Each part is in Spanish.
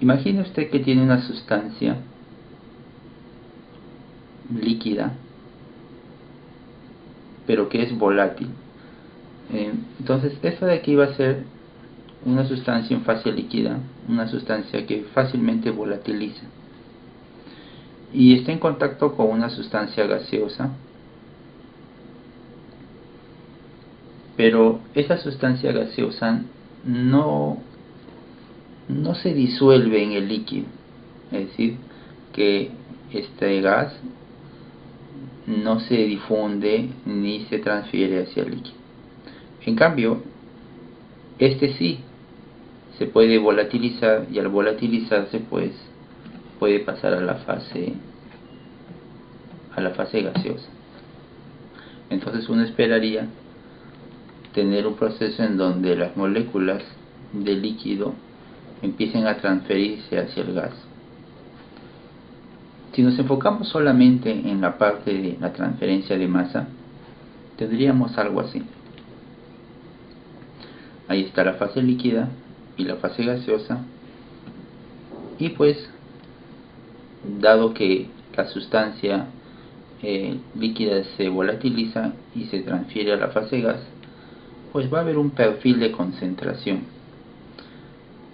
Imagine usted que tiene una sustancia líquida, pero que es volátil. Entonces, esto de aquí va a ser una sustancia en fase líquida, una sustancia que fácilmente volatiliza. Y está en contacto con una sustancia gaseosa, pero esa sustancia gaseosa no se disuelve en el líquido, es decir, que este gas no se difunde ni se transfiere hacia el líquido. En cambio, este sí se puede volatilizar, y al volatilizarse pues puede pasar a la fase gaseosa. Entonces uno esperaría tener un proceso en donde las moléculas del líquido empiecen a transferirse hacia el gas. Si nos enfocamos solamente en la parte de la transferencia de masa, tendríamos algo así. Ahí está la fase líquida y la fase gaseosa, y pues dado que la sustancia líquida se volatiliza y se transfiere a la fase gas, pues va a haber un perfil de concentración.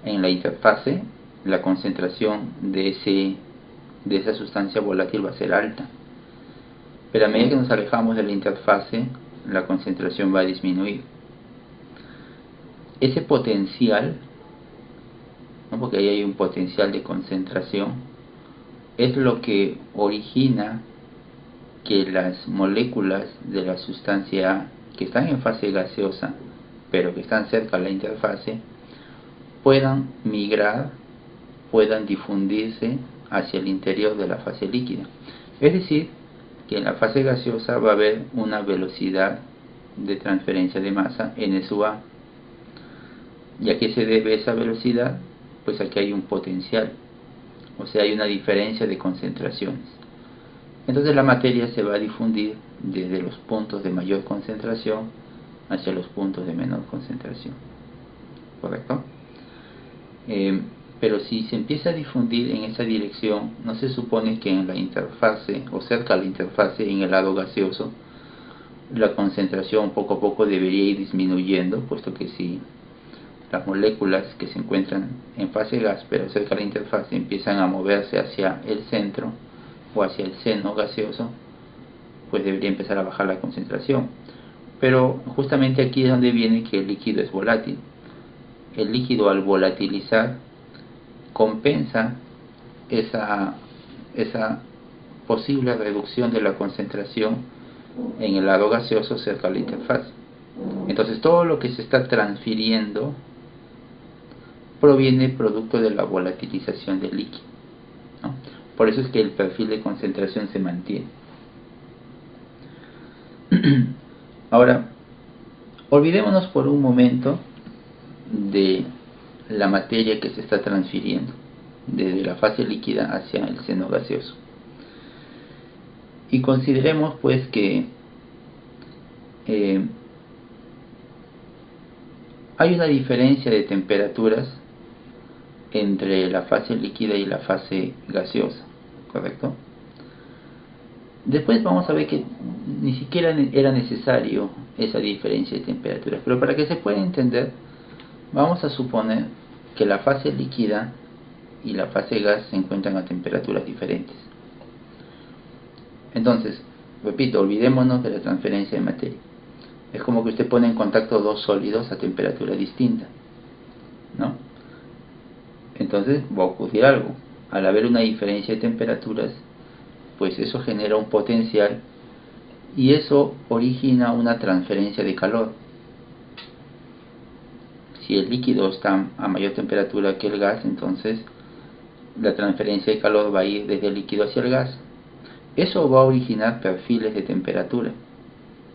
En la interfase, la concentración de esa sustancia volátil va a ser alta, pero a medida que nos alejamos de la interfase, la concentración va a disminuir. Ese potencial, ¿no? Porque ahí hay un potencial de concentración, es lo que origina que las moléculas de la sustancia A, que están en fase gaseosa pero que están cerca de la interfase, puedan migrar, puedan difundirse hacia el interior de la fase líquida. Es decir, que en la fase gaseosa va a haber una velocidad de transferencia de masa n sub a. ¿Y a qué se debe esa velocidad? Pues aquí hay un potencial, o sea, hay una diferencia de concentraciones. Entonces la materia se va a difundir desde los puntos de mayor concentración hacia los puntos de menor concentración, ¿correcto? Pero si se empieza a difundir en esa dirección, no se supone que en la interfase o cerca de la interfase, en el lado gaseoso, la concentración poco a poco debería ir disminuyendo, puesto que si las moléculas que se encuentran en fase gas pero cerca de la interfase empiezan a moverse hacia el centro o hacia el seno gaseoso, pues debería empezar a bajar la concentración. Pero justamente aquí es donde viene que el líquido es volátil. El líquido, al volatilizar, compensa esa posible reducción de la concentración en el lado gaseoso cerca de la interfase. Entonces todo lo que se está transfiriendo proviene producto de la volatilización del líquido, ¿no? Por eso es que el perfil de concentración se mantiene. Ahora, olvidémonos por un momento de la materia que se está transfiriendo desde la fase líquida hacia el seno gaseoso, y consideremos pues que hay una diferencia de temperaturas entre la fase líquida y la fase gaseosa, ¿correcto? Después vamos a ver que ni siquiera era necesario esa diferencia de temperaturas, pero para que se pueda entender, vamos a suponer que la fase líquida y la fase gas se encuentran a temperaturas diferentes. Entonces, repito, olvidémonos de la transferencia de materia. Es como que usted pone en contacto dos sólidos a temperatura distinta, ¿no? Entonces va a ocurrir algo. Al haber una diferencia de temperaturas, pues eso genera un potencial, y eso origina una transferencia de calor. Si el líquido está a mayor temperatura que el gas, entonces la transferencia de calor va a ir desde el líquido hacia el gas. Eso va a originar perfiles de temperatura,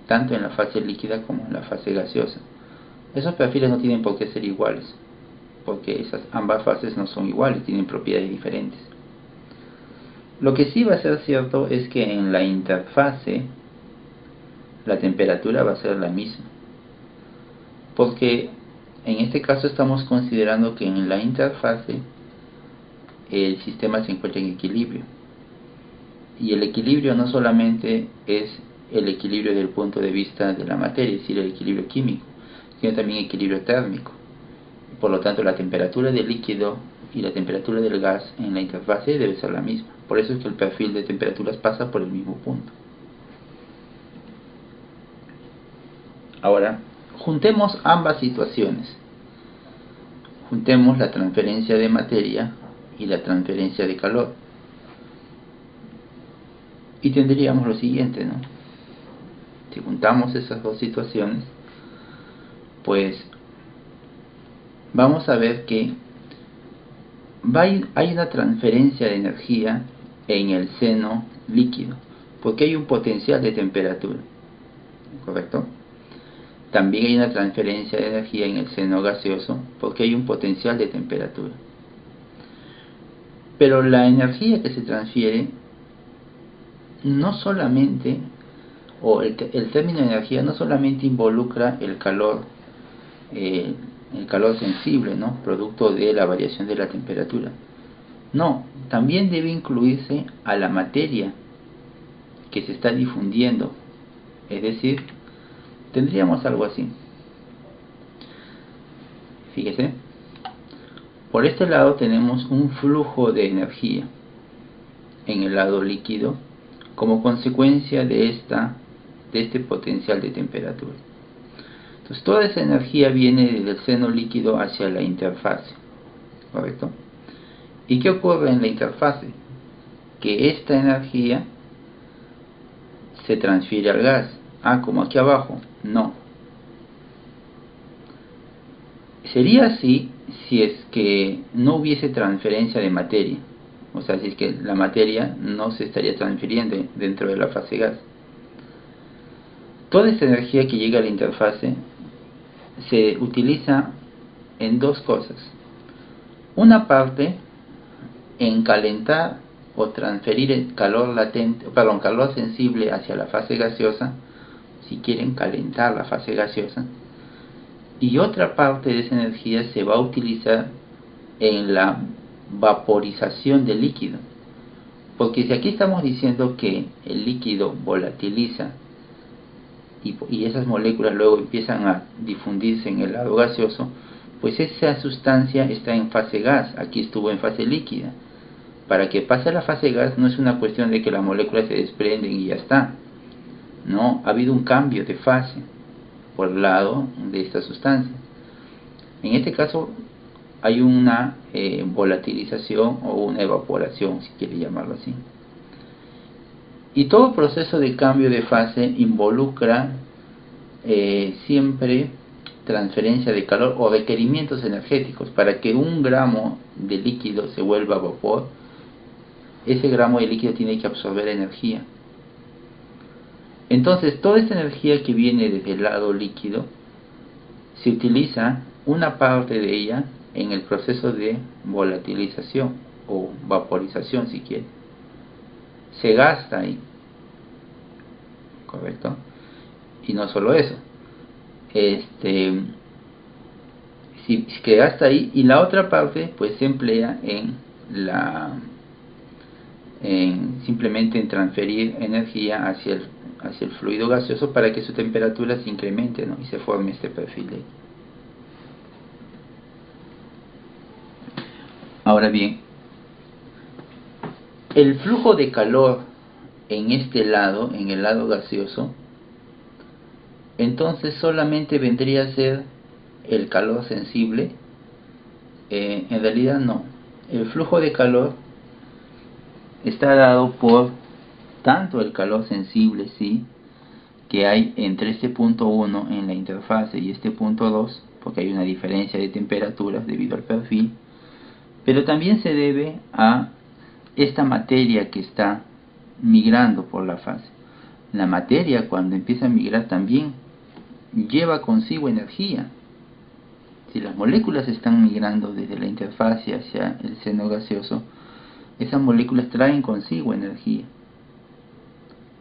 tanto en la fase líquida como en la fase gaseosa. Esos perfiles no tienen por qué ser iguales, porque ambas fases no son iguales, tienen propiedades diferentes. Lo que sí va a ser cierto es que en la interfase la temperatura va a ser la misma, porque en este caso estamos considerando que en la interfase el sistema se encuentra en equilibrio. Y el equilibrio no solamente es el equilibrio desde el punto de vista de la materia, es decir, el equilibrio químico, sino también equilibrio térmico. Por lo tanto, la temperatura del líquido y la temperatura del gas en la interfase debe ser la misma. Por eso es que el perfil de temperaturas pasa por el mismo punto. Ahora, juntemos ambas situaciones. Juntemos la transferencia de materia y la transferencia de calor. Y tendríamos lo siguiente, ¿no? Si juntamos esas dos situaciones, pues vamos a ver que hay una transferencia de energía en el seno líquido, porque hay un potencial de temperatura, ¿correcto? También hay una transferencia de energía en el seno gaseoso, porque hay un potencial de temperatura. Pero la energía que se transfiere no solamente, o el término energía no solamente involucra el calor sensible, ¿no? Producto de la variación de la temperatura. No, también debe incluirse a la materia que se está difundiendo. Es decir, tendríamos algo así. Fíjese, por este lado tenemos un flujo de energía en el lado líquido como consecuencia de este potencial de temperatura. Entonces toda esa energía viene desde el seno líquido hacia la interfase, ¿correcto? ¿Y qué ocurre en la interfase? Que esta energía se transfiere al gas. Como aquí abajo. No. Sería así si es que no hubiese transferencia de materia. O sea, si es que la materia no se estaría transfiriendo dentro de la fase gas. Toda esa energía que llega a la interfase se utiliza en dos cosas. Una parte en calentar o transferir el calor calor sensible hacia la fase gaseosa, si quieren calentar la fase gaseosa, y otra parte de esa energía se va a utilizar en la vaporización del líquido, porque si aquí estamos diciendo que el líquido volatiliza y esas moléculas luego empiezan a difundirse en el lado gaseoso, pues esa sustancia está en fase gas, aquí estuvo en fase líquida. Para que pase a la fase gas no es una cuestión de que las moléculas se desprenden y ya está. No, ha habido un cambio de fase por el lado de esta sustancia. En este caso hay una volatilización o una evaporación, si quiere llamarlo así. Y todo proceso de cambio de fase involucra siempre transferencia de calor o requerimientos energéticos. Para que 1 gramo de líquido se vuelva vapor, ese gramo de líquido tiene que absorber energía. Entonces toda esa energía que viene desde el lado líquido se utiliza una parte de ella en el proceso de volatilización o vaporización, si quiere. Se gasta ahí, ¿correcto? Y no solo eso, si que gasta ahí, y la otra parte pues se emplea simplemente en transferir energía hacia el fluido gaseoso para que su temperatura se incremente, ¿no? Y se forme este perfil ahí. Ahora bien, el flujo de calor en este lado, en el lado gaseoso, entonces solamente vendría a ser el calor sensible. En realidad no. El flujo de calor está dado por tanto el calor sensible, sí, que hay entre este punto 1 en la interfase y este punto 2, porque hay una diferencia de temperaturas debido al perfil, pero también se debe a esta materia que está migrando por la fase. La materia, cuando empieza a migrar, también lleva consigo energía. Si las moléculas están migrando desde la interfase hacia el seno gaseoso, esas moléculas traen consigo energía.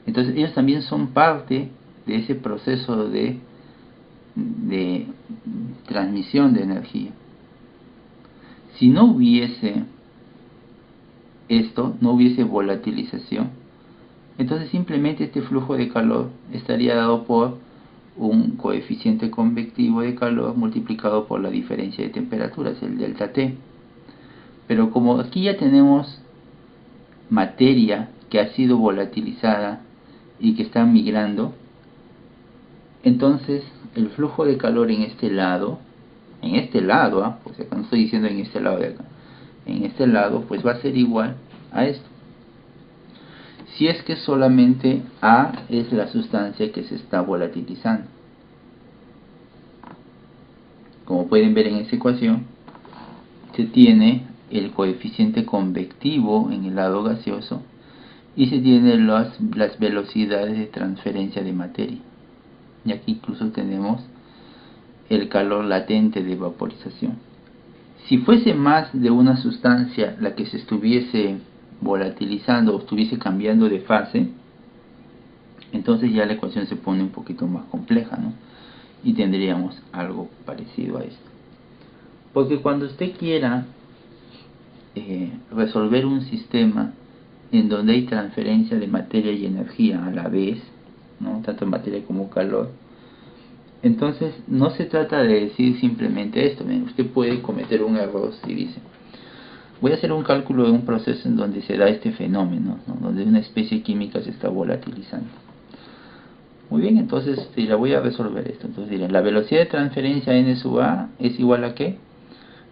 Entonces ellos también son parte de ese proceso de transmisión de energía. Si no hubiese esto, no hubiese volatilización, entonces simplemente este flujo de calor estaría dado por un coeficiente convectivo de calor multiplicado por la diferencia de temperaturas, el delta T. Pero como aquí ya tenemos materia que ha sido volatilizada y que está migrando, entonces el flujo de calor en este lado, pues acá no estoy diciendo en este lado de acá, en este lado pues va a ser igual a esto. Si es que solamente A es la sustancia que se está volatilizando. Como pueden ver en esta ecuación, se tiene el coeficiente convectivo en el lado gaseoso y se tienen las velocidades de transferencia de materia. Y aquí incluso tenemos el calor latente de vaporización. Si fuese más de una sustancia la que se estuviese volatilizando o estuviese cambiando de fase, entonces ya la ecuación se pone un poquito más compleja, ¿no? Y tendríamos algo parecido a esto. Porque cuando usted quiera resolver un sistema en donde hay transferencia de materia y energía a la vez, ¿no? Tanto materia como calor, entonces no se trata de decir simplemente esto. Bien, usted puede cometer un error si dice: voy a hacer un cálculo de un proceso en donde se da este fenómeno, ¿no? Donde una especie química se está volatilizando. Muy bien, entonces la voy a resolver esto. Entonces diré, la velocidad de transferencia n sub a es igual a ¿qué?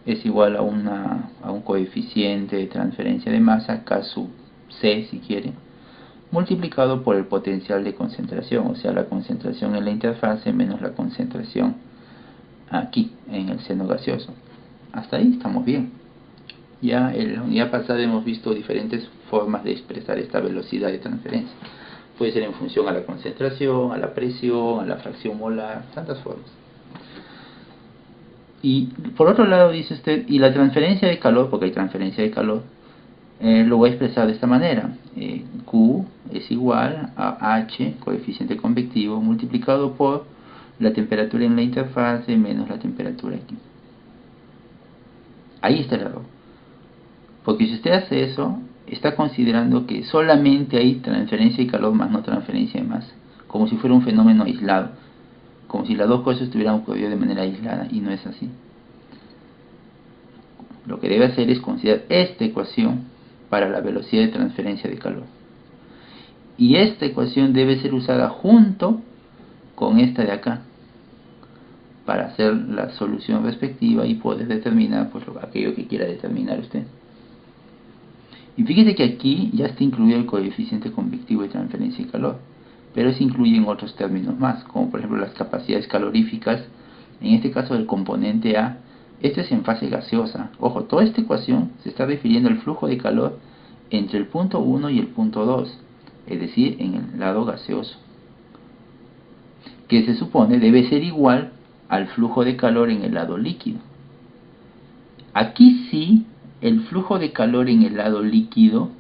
Es igual a un coeficiente de transferencia de masa, K sub C si quiere, multiplicado por el potencial de concentración, o sea, la concentración en la interfase menos la concentración aquí, en el seno gaseoso. Hasta ahí estamos bien. Ya en la unidad pasada hemos visto diferentes formas de expresar esta velocidad de transferencia. Puede ser en función a la concentración, a la presión, a la fracción molar, tantas formas. Y por otro lado dice usted, y la transferencia de calor, porque hay transferencia de calor, lo voy a expresar de esta manera. Q es igual a H, coeficiente convectivo, multiplicado por la temperatura en la interfase menos la temperatura aquí. Ahí está el error. Porque si usted hace eso, está considerando que solamente hay transferencia de calor más no transferencia de masa, como si fuera un fenómeno aislado, como si las dos cosas estuvieran ocurriendo de manera aislada, y no es así. Lo que debe hacer es considerar esta ecuación para la velocidad de transferencia de calor, y esta ecuación debe ser usada junto con esta de acá para hacer la solución respectiva y poder determinar pues aquello que quiera determinar usted. Y fíjese que aquí ya está incluido el coeficiente convectivo de transferencia de calor, pero se incluyen otros términos más, como por ejemplo las capacidades caloríficas, en este caso del componente A. Este es en fase gaseosa. Ojo, toda esta ecuación se está refiriendo al flujo de calor entre el punto 1 y el punto 2, es decir, en el lado gaseoso, que se supone debe ser igual al flujo de calor en el lado líquido. Aquí sí, el flujo de calor en el lado líquido,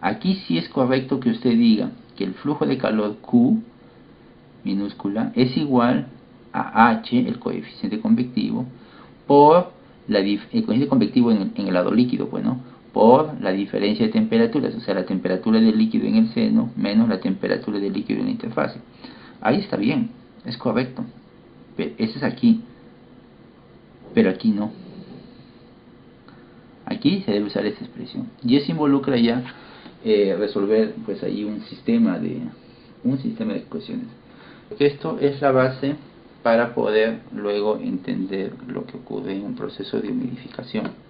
aquí sí es correcto que usted diga que el flujo de calor Q minúscula es igual a H, el coeficiente convectivo, por el coeficiente convectivo en el lado líquido, bueno, por la diferencia de temperaturas, o sea, la temperatura del líquido en el seno menos la temperatura del líquido en la interfase. Ahí está bien, es correcto. Pero ese es aquí, pero aquí no. Aquí se debe usar esta expresión, y eso involucra ya resolver pues ahí un sistema de ecuaciones. Esto es la base para poder luego entender lo que ocurre en un proceso de humidificación.